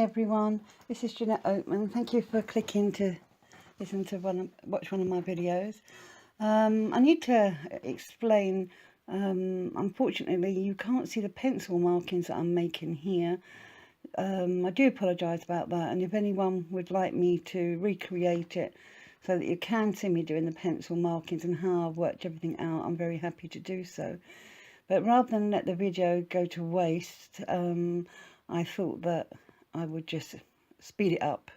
everyone, this is Janette Oakman. Thank you for clicking to listen to watch one of my videos. I need to explain, unfortunately you can't see the pencil markings that I'm making here. I do apologise about that, and if anyone would like me to recreate it so that you can see me doing the pencil markings and how I've worked everything out, I'm very happy to do so. But rather than let the video go to waste, I thought that I would just speed it up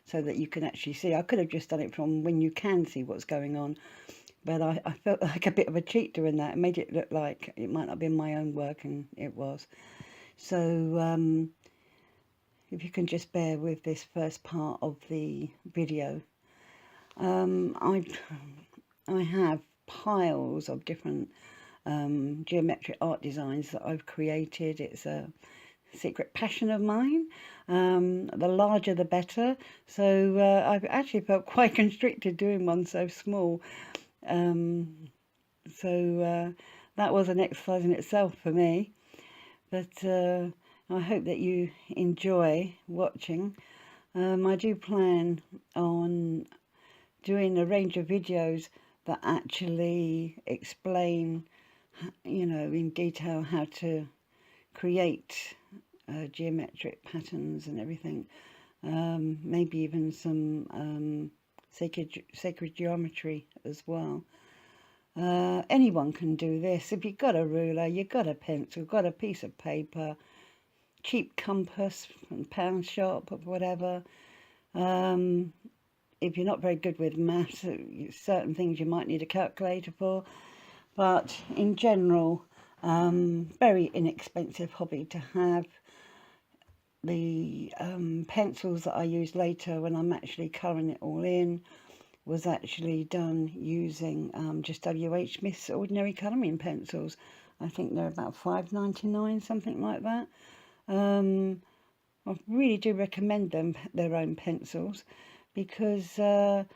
so that you can actually see. I could have just done it from when you can see what's going on, but I felt like a bit of a cheat doing that. It made it look like it might not have been my own work, and it was. So if you can just bear with this first part of the video. I have piles of different geometric art designs that I've created. It's a secret passion of mine. The larger the better, so I've actually felt quite constricted doing one so small. So that was an exercise in itself for me, but I hope that you enjoy watching. I do plan on doing a range of videos that actually explain, you know, in detail how to create geometric patterns and everything. Maybe even some sacred geometry as well. Anyone can do this. If you've got a ruler, you've got a pencil, got a piece of paper, cheap compass from pound shop or whatever. If you're not very good with maths, certain things you might need a calculator for, but in general, very inexpensive hobby to have. The pencils that I use later when I'm actually colouring it all in was actually done using just W.H. Smith's ordinary colouring pencils. I think they're about $5.99, something like that. I really do recommend them, their own pencils, because I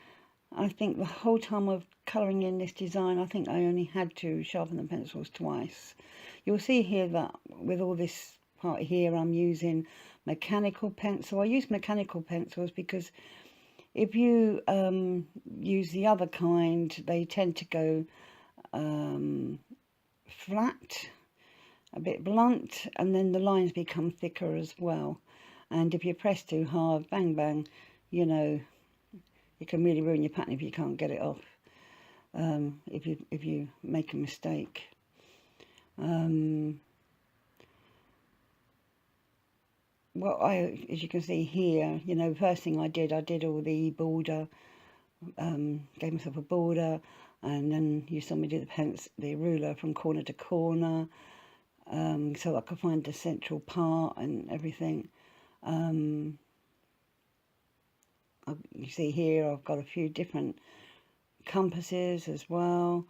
think the whole time of colouring in this design, I think I only had to sharpen the pencils twice. You'll see here that with all this part here, I'm using mechanical pencil. I use mechanical pencils because if you use the other kind, they tend to go flat, a bit blunt, and then the lines become thicker as well. And if you press too hard, bang bang, you know, it can really ruin your pattern if you can't get it off, if you make a mistake. As you can see here, you know, first thing I did all the border, gave myself a border, and then you saw me do the ruler from corner to corner, so I could find the central part and everything. You see here I've got a few different compasses as well.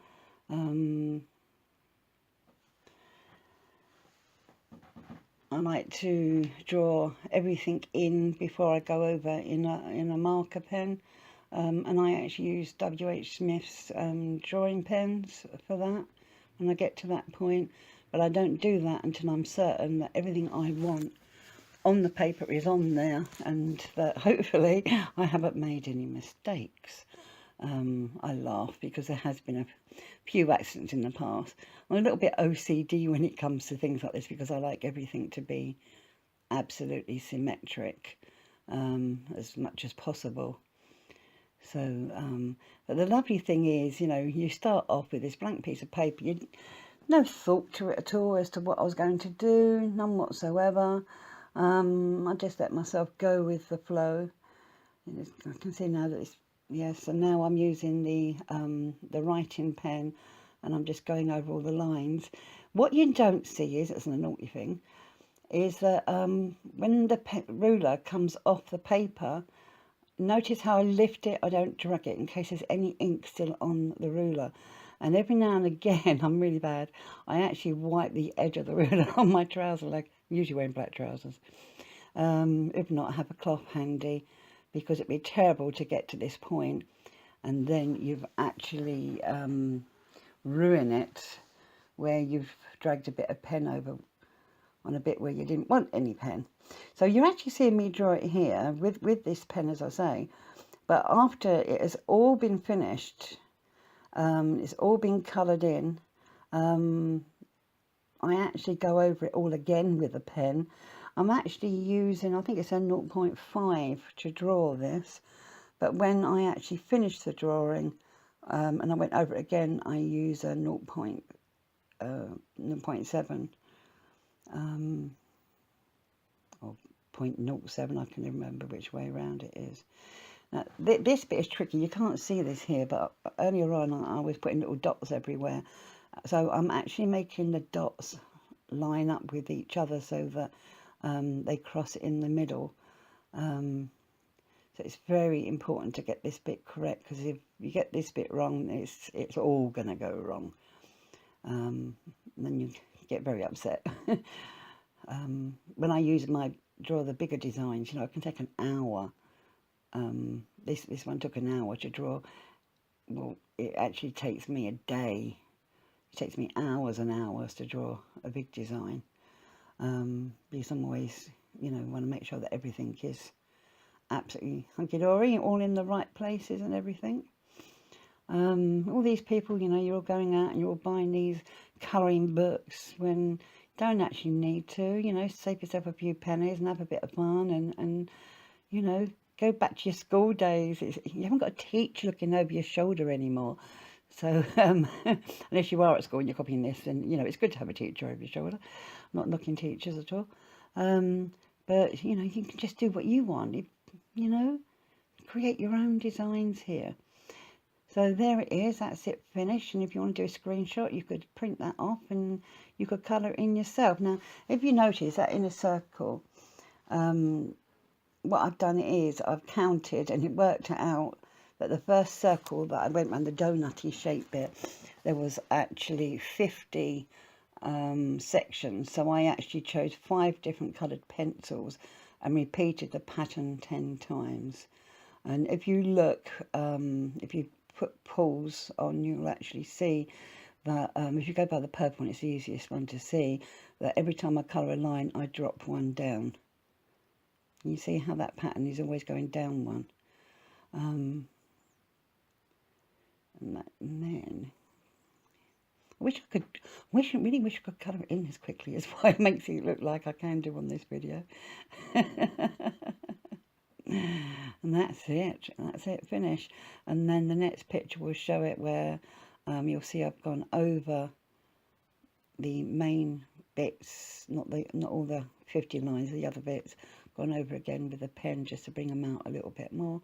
I like to draw everything in before I go over in a marker pen, and I actually use W.H. Smith's drawing pens for that when I get to that point, but I don't do that until I'm certain that everything I want on the paper is on there, and that hopefully I haven't made any mistakes. I laugh because there has been a few accidents in the past. I'm a little bit OCD when it comes to things like this because I like everything to be absolutely symmetric as much as possible. So, but the lovely thing is, you know, you start off with this blank piece of paper. No thought to it at all as to what I was going to do, none whatsoever. I just let myself go with the flow. I can see now that it's, yes, and now I'm using the writing pen, and I'm just going over all the lines. What you don't see is, it's a naughty thing, is that when the ruler comes off the paper, notice how I lift it, I don't drag it in case there's any ink still on the ruler. And every now and again, I'm really bad, I actually wipe the edge of the ruler on my trouser leg. I'm usually wearing black trousers. If not, I have a cloth handy, because it'd be terrible to get to this point and then you've actually ruined it where you've dragged a bit of pen over on a bit where you didn't want any pen. So you're actually seeing me draw it here with this pen, as I say, but after it has all been finished, it's all been coloured in, I actually go over it all again with a pen. I'm actually using, I think it's a 0.5 to draw this, but when I actually finish the drawing and I went over it again, I use a 0.7 or 0.07, I can remember which way around it is. Now, this bit is tricky, you can't see this here, but earlier on I was putting little dots everywhere. So I'm actually making the dots line up with each other so that they cross in the middle. So it's very important to get this bit correct, because if you get this bit wrong, it's all going to go wrong. And then you get very upset. When I draw the bigger designs, you know, it can take an hour. This one took an hour to draw. Well, it actually takes me a day. It takes me hours and hours to draw a big design, because I'm always, you know, want to make sure that everything is absolutely hunky-dory, all in the right places and everything. All these people, you know, you're all going out and you're all buying these colouring books when you don't actually need to, you know, save yourself a few pennies and have a bit of fun and you know, go back to your school days. You haven't got a teacher looking over your shoulder anymore. So, unless you are at school and you're copying this, then, you know, it's good to have a teacher over your shoulder. I'm not knocking teachers at all. But, you know, you can just do what you want. You know, create your own designs here. So there it is. That's it finished. And if you want to do a screenshot, you could print that off and you could colour it in yourself. Now, if you notice that in a circle, what I've done is I've counted, and it worked out that the first circle that I went around, the donutty shape bit, there was actually 50 sections. So I actually chose 5 different coloured pencils and repeated the pattern 10 times. And if you look, if you put pause on, you'll actually see that if you go by the purple one, it's the easiest one to see, that every time I colour a line, I drop one down. You see how that pattern is always going down one. And then I really wish I could colour it in as quickly as what it makes it look like I can do on this video. And that's it finished. And then the next picture will show it where you'll see I've gone over the main bits, not all the 50 lines, the other bits, gone over again with a pen just to bring them out a little bit more.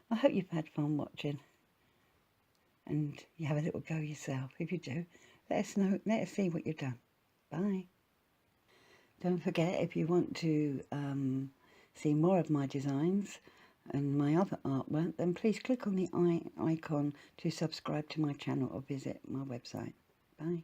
I hope you've had fun watching, and you have a little go yourself. If you do, let us know, let us see what you've done. Bye. Don't forget, if you want to see more of my designs and my other artwork, then please click on the icon to subscribe to my channel or visit my website. Bye.